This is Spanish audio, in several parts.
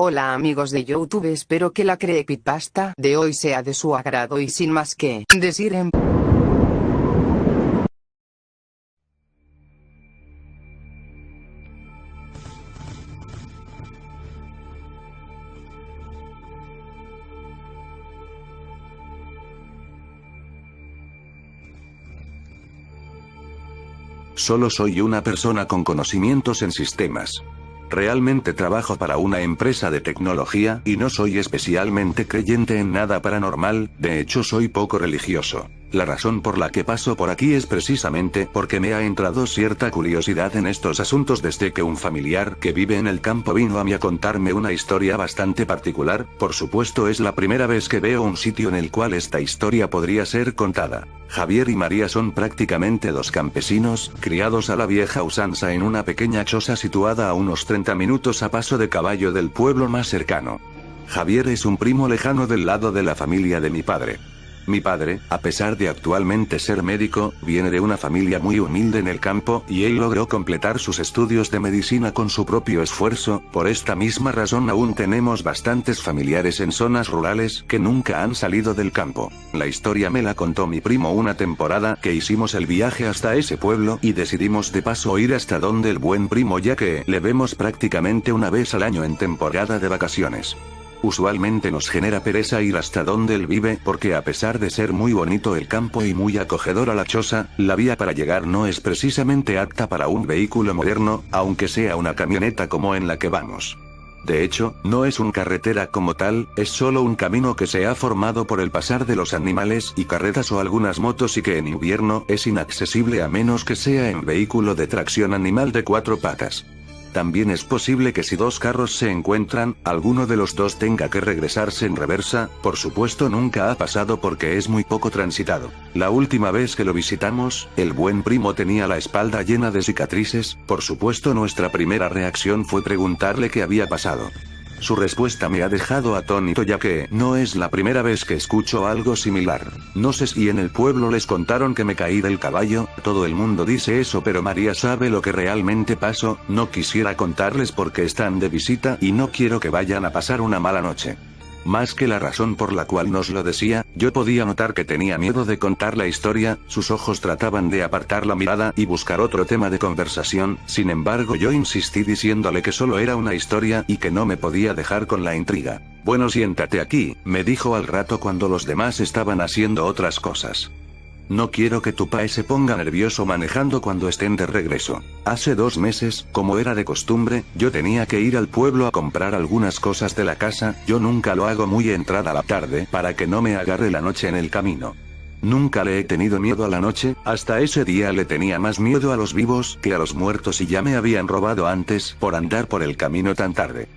Hola amigos de YouTube, espero que la creepypasta de hoy sea de su agrado y sin más que decir Solo soy una persona con conocimientos en sistemas. Realmente trabajo para una empresa de tecnología y no soy especialmente creyente en nada paranormal, de hecho soy poco religioso. La razón por la que paso por aquí es precisamente porque me ha entrado cierta curiosidad en estos asuntos desde que un familiar que vive en el campo vino a mí a contarme una historia bastante particular. Por supuesto es la primera vez que veo un sitio en el cual esta historia podría ser contada. Javier y María son prácticamente dos campesinos, criados a la vieja usanza en una pequeña choza situada a unos 30 minutos a paso de caballo del pueblo más cercano. Javier es un primo lejano del lado de la familia de mi padre. Mi padre, a pesar de actualmente ser médico, viene de una familia muy humilde en el campo, y él logró completar sus estudios de medicina con su propio esfuerzo. Por esta misma razón aún tenemos bastantes familiares en zonas rurales que nunca han salido del campo. La historia me la contó mi primo una temporada que hicimos el viaje hasta ese pueblo y decidimos de paso ir hasta donde el buen primo, ya que le vemos prácticamente una vez al año en temporada de vacaciones. Usualmente nos genera pereza ir hasta donde él vive porque a pesar de ser muy bonito el campo y muy acogedora la choza, la vía para llegar no es precisamente apta para un vehículo moderno, aunque sea una camioneta como en la que vamos. De hecho, no es una carretera como tal, es solo un camino que se ha formado por el pasar de los animales y carretas o algunas motos y que en invierno es inaccesible a menos que sea en vehículo de tracción animal de 4 patas. También es posible que si dos carros se encuentran, alguno de los dos tenga que regresarse en reversa. Por supuesto nunca ha pasado porque es muy poco transitado. La última vez que lo visitamos, el buen primo tenía la espalda llena de cicatrices. Por supuesto nuestra primera reacción fue preguntarle qué había pasado. Su respuesta me ha dejado atónito, ya que no es la primera vez que escucho algo similar. No sé si en el pueblo les contaron que me caí del caballo, todo el mundo dice eso, pero María sabe lo que realmente pasó. No quisiera contarles porque están de visita y no quiero que vayan a pasar una mala noche. Más que la razón por la cual nos lo decía, yo podía notar que tenía miedo de contar la historia, sus ojos trataban de apartar la mirada y buscar otro tema de conversación. Sin embargo yo insistí diciéndole que solo era una historia y que no me podía dejar con la intriga. Bueno, siéntate aquí, me dijo al rato cuando los demás estaban haciendo otras cosas. No quiero que tu pae se ponga nervioso manejando cuando estén de regreso. Hace 2 meses, como era de costumbre, yo tenía que ir al pueblo a comprar algunas cosas de la casa. Yo nunca lo hago muy entrada la tarde para que no me agarre la noche en el camino. Nunca le he tenido miedo a la noche, hasta ese día le tenía más miedo a los vivos que a los muertos y ya me habían robado antes por andar por el camino tan tarde.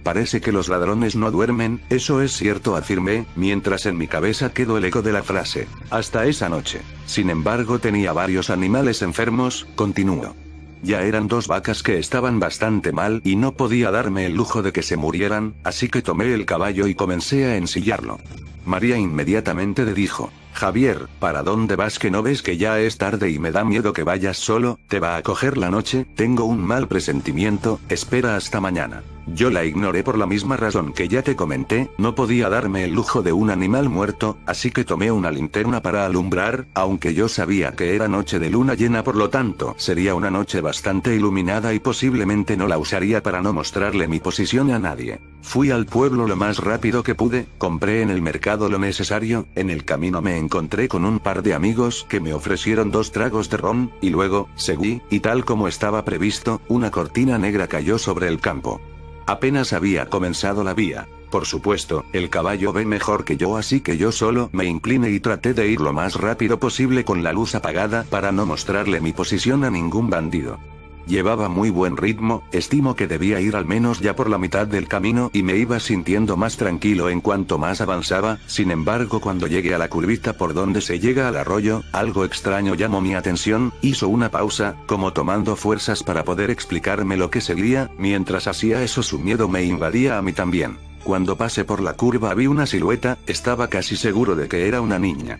Parece que los ladrones no duermen, eso es cierto, afirmé, mientras en mi cabeza quedó el eco de la frase. Hasta esa noche. Sin embargo tenía varios animales enfermos, continuó. Ya eran 2 vacas que estaban bastante mal y no podía darme el lujo de que se murieran, así que tomé el caballo y comencé a ensillarlo. María inmediatamente le dijo: Javier, ¿para dónde vas que no ves que ya es tarde y me da miedo que vayas solo? ¿Te va a coger la noche? Tengo un mal presentimiento, espera hasta mañana. Yo la ignoré por la misma razón que ya te comenté, no podía darme el lujo de un animal muerto, así que tomé una linterna para alumbrar, aunque yo sabía que era noche de luna llena, por lo tanto sería una noche bastante iluminada y posiblemente no la usaría para no mostrarle mi posición a nadie. Fui al pueblo lo más rápido que pude, compré en el mercado lo necesario, en el camino me encontré con un par de amigos que me ofrecieron 2 tragos de ron, y luego, seguí, y tal como estaba previsto, una cortina negra cayó sobre el campo. Apenas había comenzado la vía. Por supuesto, el caballo ve mejor que yo, así que yo solo me incliné y traté de ir lo más rápido posible con la luz apagada para no mostrarle mi posición a ningún bandido. Llevaba muy buen ritmo, estimo que debía ir al menos ya por la mitad del camino y me iba sintiendo más tranquilo en cuanto más avanzaba. Sin embargo, cuando llegué a la curvita por donde se llega al arroyo, algo extraño llamó mi atención. Hizo una pausa, como tomando fuerzas para poder explicarme lo que seguía. Mientras hacía eso su miedo me invadía a mí también. Cuando pasé por la curva vi una silueta, estaba casi seguro de que era una niña.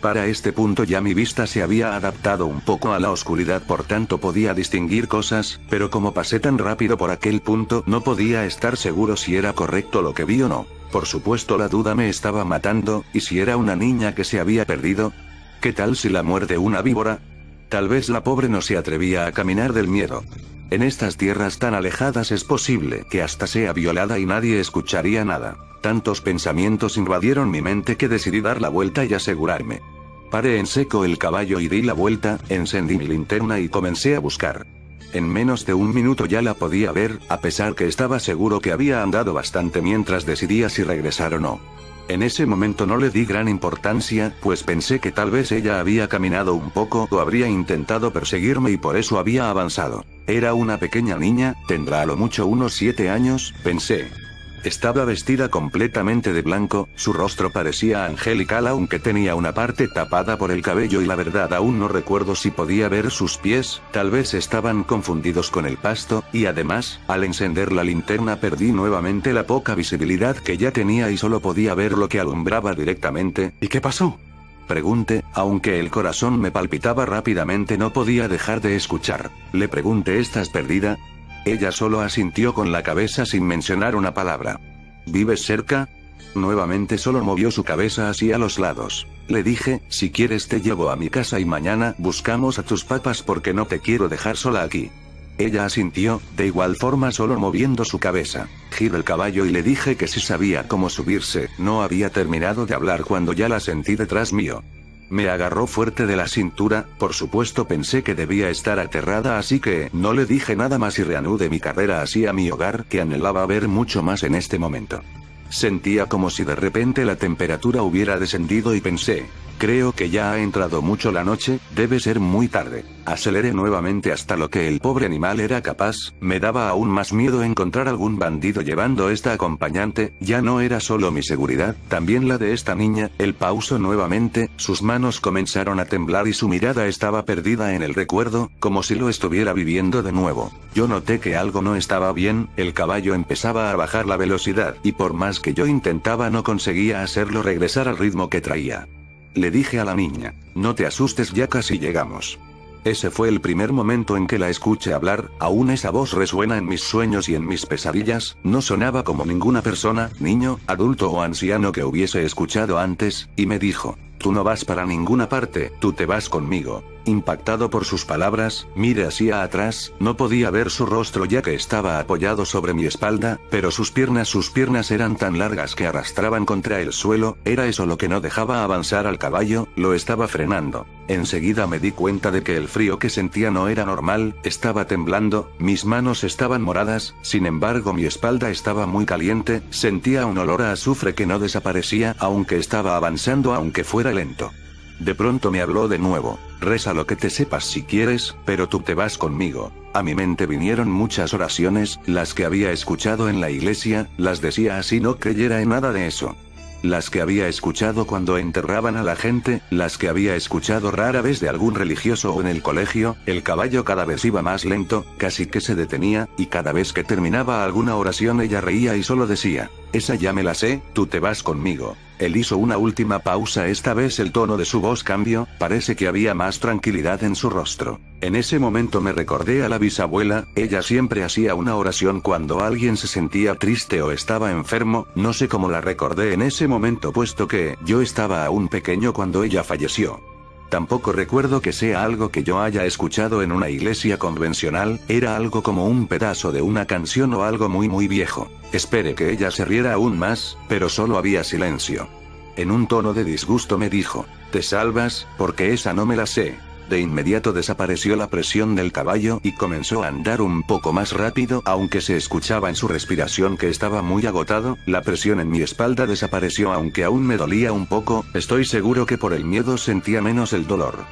Para este punto ya mi vista se había adaptado un poco a la oscuridad, por tanto podía distinguir cosas, pero como pasé tan rápido por aquel punto no podía estar seguro si era correcto lo que vi o no. Por supuesto la duda me estaba matando, ¿y si era una niña que se había perdido? ¿Qué tal si la muerde una víbora? Tal vez la pobre no se atrevía a caminar del miedo. En estas tierras tan alejadas es posible que hasta sea violada y nadie escucharía nada. Tantos pensamientos invadieron mi mente que decidí dar la vuelta y asegurarme. Paré en seco el caballo y di la vuelta, encendí mi linterna y comencé a buscar. En menos de un minuto ya la podía ver, a pesar que estaba seguro que había andado bastante mientras decidía si regresar o no. En ese momento no le di gran importancia, pues pensé que tal vez ella había caminado un poco o habría intentado perseguirme y por eso había avanzado. Era una pequeña niña, tendrá a lo mucho unos 7 años, pensé. Estaba vestida completamente de blanco, su rostro parecía angelical aunque tenía una parte tapada por el cabello y la verdad aún no recuerdo si podía ver sus pies, tal vez estaban confundidos con el pasto, y además, al encender la linterna perdí nuevamente la poca visibilidad que ya tenía y solo podía ver lo que alumbraba directamente. ¿Y qué pasó?, pregunté, aunque el corazón me palpitaba rápidamente no podía dejar de escuchar. Le pregunté, ¿estás perdida? Ella solo asintió con la cabeza sin mencionar una palabra. ¿Vives cerca? Nuevamente solo movió su cabeza hacia los lados. Le dije, si quieres te llevo a mi casa y mañana buscamos a tus papás porque no te quiero dejar sola aquí. Ella asintió, de igual forma solo moviendo su cabeza. Giré el caballo y le dije que si sabía cómo subirse. No había terminado de hablar cuando ya la sentí detrás mío. Me agarró fuerte de la cintura, por supuesto pensé que debía estar aterrada así que no le dije nada más y reanudé mi carrera hacia mi hogar que anhelaba ver mucho más en este momento. Sentía como si de repente la temperatura hubiera descendido y pensé, creo que ya ha entrado mucho la noche, debe ser muy tarde. Aceleré nuevamente hasta lo que el pobre animal era capaz, me daba aún más miedo encontrar algún bandido llevando esta acompañante, ya no era solo mi seguridad, también la de esta niña. Él pausó nuevamente, sus manos comenzaron a temblar y su mirada estaba perdida en el recuerdo, como si lo estuviera viviendo de nuevo. Yo noté que algo no estaba bien, el caballo empezaba a bajar la velocidad, y por más que yo intentaba no conseguía hacerlo regresar al ritmo que traía. Le dije a la niña, no te asustes, ya casi llegamos. Ese fue el primer momento en que la escuché hablar, aún esa voz resuena en mis sueños y en mis pesadillas, no sonaba como ninguna persona, niño, adulto o anciano que hubiese escuchado antes, y me dijo, tú no vas para ninguna parte, tú te vas conmigo. Impactado por sus palabras, miré hacia atrás, no podía ver su rostro ya que estaba apoyado sobre mi espalda, pero sus piernas eran tan largas que arrastraban contra el suelo, era eso lo que no dejaba avanzar al caballo, lo estaba frenando. Enseguida me di cuenta de que el frío que sentía no era normal, estaba temblando, mis manos estaban moradas, sin embargo mi espalda estaba muy caliente, sentía un olor a azufre que no desaparecía aunque estaba avanzando aunque fuera lento. De pronto me habló de nuevo, reza lo que te sepas si quieres, pero tú te vas conmigo. A mi mente vinieron muchas oraciones, las que había escuchado en la iglesia, las decía así no creyera en nada de eso. Las que había escuchado cuando enterraban a la gente, las que había escuchado rara vez de algún religioso o en el colegio. El caballo cada vez iba más lento, casi que se detenía, y cada vez que terminaba alguna oración ella reía y solo decía, esa ya me la sé, tú te vas conmigo. Él hizo una última pausa, esta vez el tono de su voz cambió, parece que había más tranquilidad en su rostro. En ese momento me recordé a la bisabuela, ella siempre hacía una oración cuando alguien se sentía triste o estaba enfermo, no sé cómo la recordé en ese momento puesto que yo estaba aún pequeño cuando ella falleció. Tampoco recuerdo que sea algo que yo haya escuchado en una iglesia convencional, era algo como un pedazo de una canción o algo muy viejo. Esperé que ella se riera aún más, pero solo había silencio. En un tono de disgusto me dijo, ¿te salvas? Porque esa no me la sé. De inmediato desapareció la presión del caballo y comenzó a andar un poco más rápido, aunque se escuchaba en su respiración que estaba muy agotado. La presión en mi espalda desapareció aunque aún me dolía un poco, estoy seguro que por el miedo sentía menos el dolor.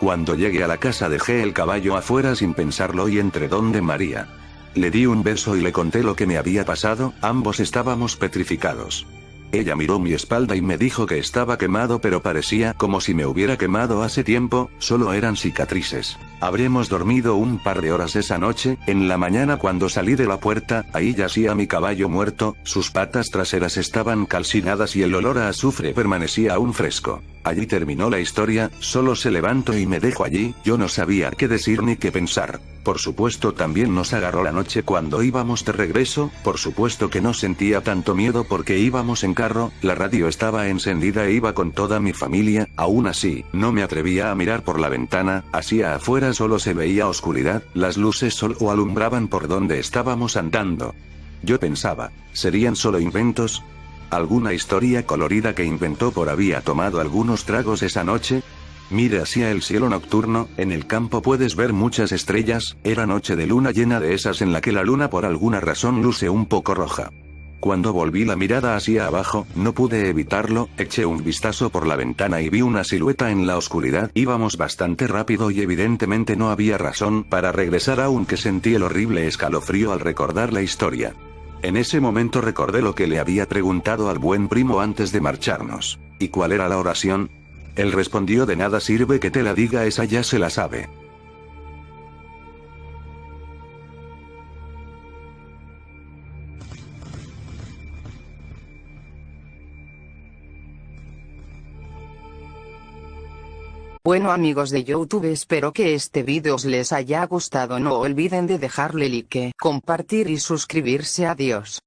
Cuando llegué a la casa dejé el caballo afuera sin pensarlo y entré donde María. Le di un beso y le conté lo que me había pasado, ambos estábamos petrificados. Ella miró mi espalda y me dijo que estaba quemado pero parecía como si me hubiera quemado hace tiempo, solo eran cicatrices. Habremos dormido un par de horas esa noche. En la mañana cuando salí de la puerta, ahí yacía mi caballo muerto, sus patas traseras estaban calcinadas y el olor a azufre permanecía aún fresco. Allí terminó la historia, solo se levanto y me dejo allí. Yo no sabía qué decir ni qué pensar. Por supuesto también nos agarró la noche cuando íbamos de regreso, por supuesto que no sentía tanto miedo porque íbamos en carro, la radio estaba encendida e iba con toda mi familia, aún así, no me atrevía a mirar por la ventana, hacia afuera solo se veía oscuridad, las luces solo alumbraban por donde estábamos andando. Yo pensaba, ¿serían solo inventos? ¿Alguna historia colorida que inventó por había tomado algunos tragos esa noche? Mira hacia el cielo nocturno, en el campo puedes ver muchas estrellas, era noche de luna llena de esas en la que la luna por alguna razón luce un poco roja. Cuando volví la mirada hacia abajo, no pude evitarlo, eché un vistazo por la ventana y vi una silueta en la oscuridad. Íbamos bastante rápido y evidentemente no había razón para regresar aunque sentí el horrible escalofrío al recordar la historia. En ese momento recordé lo que le había preguntado al buen primo antes de marcharnos. ¿Y cuál era la oración? Él respondió: de nada sirve que te la diga, esa ya se la sabe. Bueno amigos de YouTube, espero que este vídeo os les haya gustado. No olviden de dejarle like, compartir y suscribirse. Adiós.